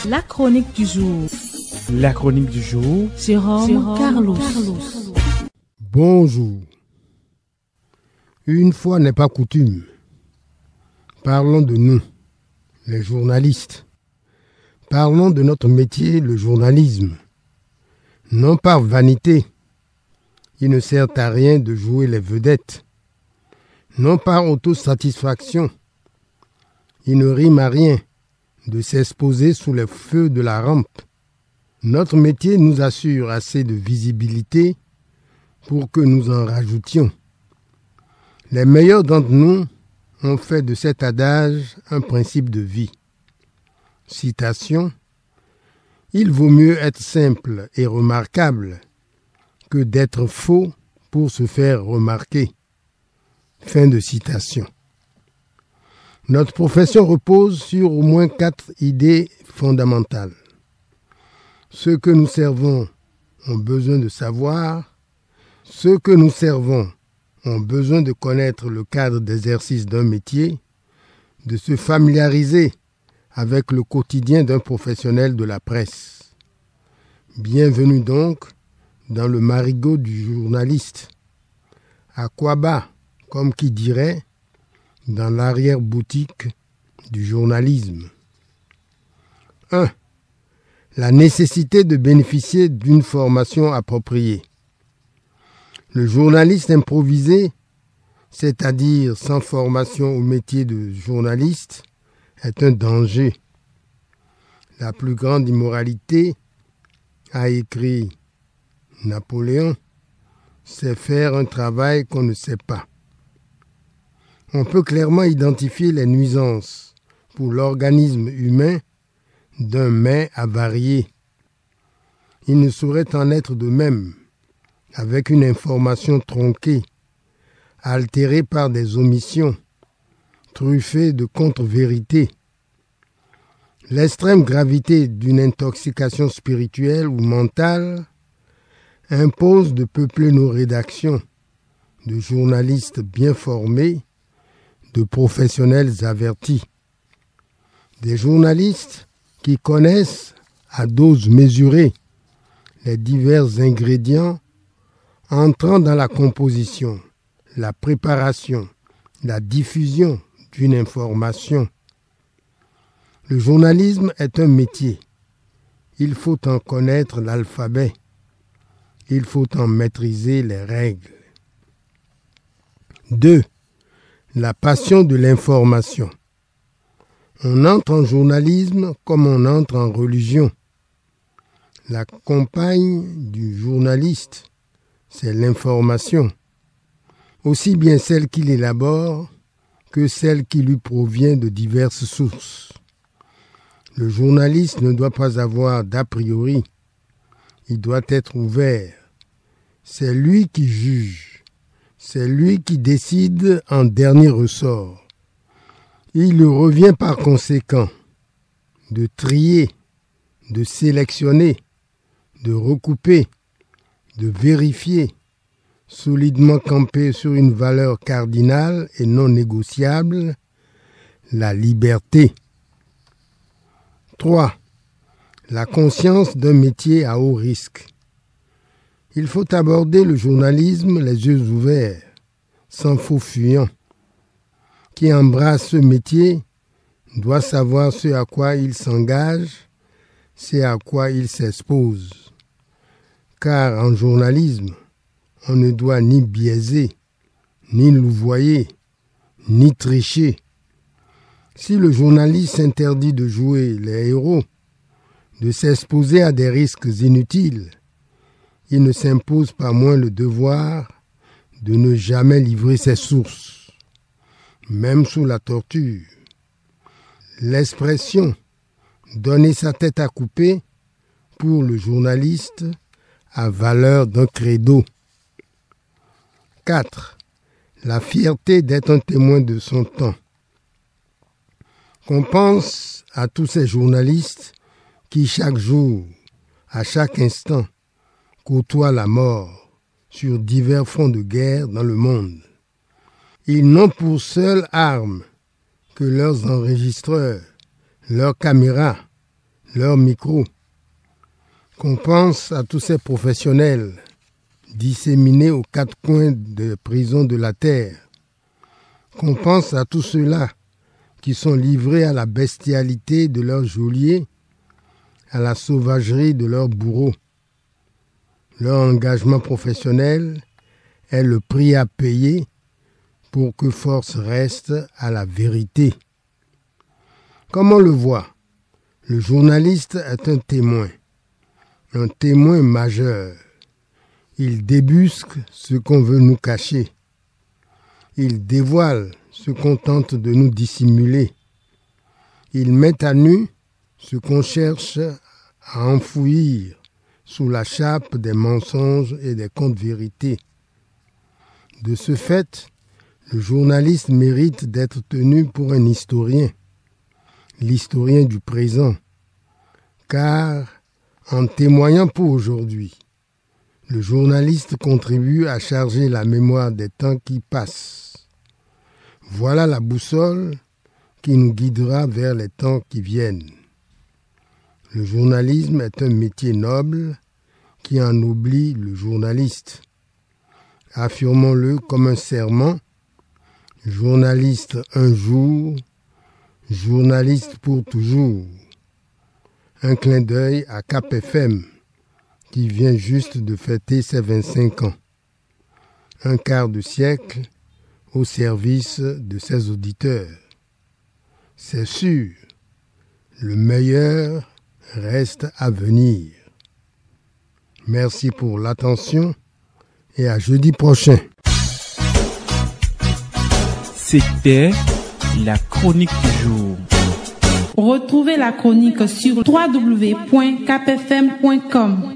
La chronique du jour. La chronique du jour. Jérôme Carlos. Bonjour. Une fois n'est pas coutume. Parlons de nous, les journalistes. Parlons de notre métier, le journalisme. Non par vanité. Il ne sert à rien de jouer les vedettes. Non par autosatisfaction. Il ne rime à rien de s'exposer sous les feux de la rampe. Notre métier nous assure assez de visibilité pour que nous en rajoutions. Les meilleurs d'entre nous ont fait de cet adage un principe de vie. Citation : il vaut mieux être simple et remarquable que d'être faux pour se faire remarquer. Fin de citation. Notre profession repose sur au moins 4 idées fondamentales. Ceux que nous servons ont besoin de savoir. Ceux que nous servons ont besoin de connaître le cadre d'exercice d'un métier, de se familiariser avec le quotidien d'un professionnel de la presse. Bienvenue donc dans le marigot du journaliste. À quoi bas, comme qui dirait, dans l'arrière-boutique du journalisme. 1. La nécessité de bénéficier d'une formation appropriée. Le journaliste improvisé, c'est-à-dire sans formation au métier de journaliste, est un danger. La plus grande immoralité, a écrit Napoléon, c'est faire un travail qu'on ne sait pas. On peut clairement identifier les nuisances pour l'organisme humain d'un mets avarié. Il ne saurait en être de même avec une information tronquée, altérée par des omissions, truffée de contre-vérités. L'extrême gravité d'une intoxication spirituelle ou mentale impose de peupler nos rédactions de journalistes bien formés, de professionnels avertis. Des journalistes qui connaissent à dose mesurée les divers ingrédients entrant dans la composition, la préparation, la diffusion d'une information. Le journalisme est un métier. Il faut en connaître l'alphabet. Il faut en maîtriser les règles. 2. La passion de l'information. On entre en journalisme comme on entre en religion. La compagne du journaliste, c'est l'information, aussi bien celle qu'il élabore que celle qui lui provient de diverses sources. Le journaliste ne doit pas avoir d'a priori, il doit être ouvert. C'est lui qui juge, c'est lui qui décide en dernier ressort. Il lui revient par conséquent de trier, de sélectionner, de recouper, de vérifier, solidement campé sur une valeur cardinale et non négociable, la liberté. 3. La conscience d'un métier à haut risque. Il faut aborder le journalisme les yeux ouverts, sans faux fuyant. Qui embrasse ce métier doit savoir ce à quoi il s'engage, ce à quoi il s'expose. Car en journalisme, on ne doit ni biaiser, ni louvoyer, ni tricher. Si le journaliste s'interdit de jouer les héros, de s'exposer à des risques inutiles, il ne s'impose pas moins le devoir de ne jamais livrer ses sources, même sous la torture. L'expression « donner sa tête à couper » pour le journaliste a valeur d'un credo. 4. La fierté d'être un témoin de son temps. Qu'on pense à tous ces journalistes qui chaque jour, à chaque instant, côtoient la mort sur divers fronts de guerre dans le monde. Ils n'ont pour seule arme que leurs enregistreurs, leurs caméras, leur micro. Qu'on pense à tous ces professionnels disséminés aux quatre coins des prisons de la terre. Qu'on pense à tous ceux-là qui sont livrés à la bestialité de leurs geôliers, à la sauvagerie de leurs bourreaux. Leur engagement professionnel est le prix à payer pour que force reste à la vérité. Comme on le voit, le journaliste est un témoin majeur. Il débusque ce qu'on veut nous cacher. Il dévoile ce qu'on tente de nous dissimuler. Il met à nu ce qu'on cherche à enfouir sous la chape des mensonges et des contes-vérités. De ce fait, le journaliste mérite d'être tenu pour un historien, l'historien du présent, car en témoignant pour aujourd'hui, le journaliste contribue à charger la mémoire des temps qui passent. Voilà la boussole qui nous guidera vers les temps qui viennent. Le journalisme est un métier noble qui ennoblit le journaliste. Affirmons-le comme un serment, journaliste un jour, journaliste pour toujours. Un clin d'œil à Cap FM, qui vient juste de fêter ses 25 ans. Un quart de siècle au service de ses auditeurs. C'est sûr, le meilleur reste à venir. Merci pour l'attention et à jeudi prochain. C'était la chronique du jour. Retrouvez la chronique sur www.capfm.com.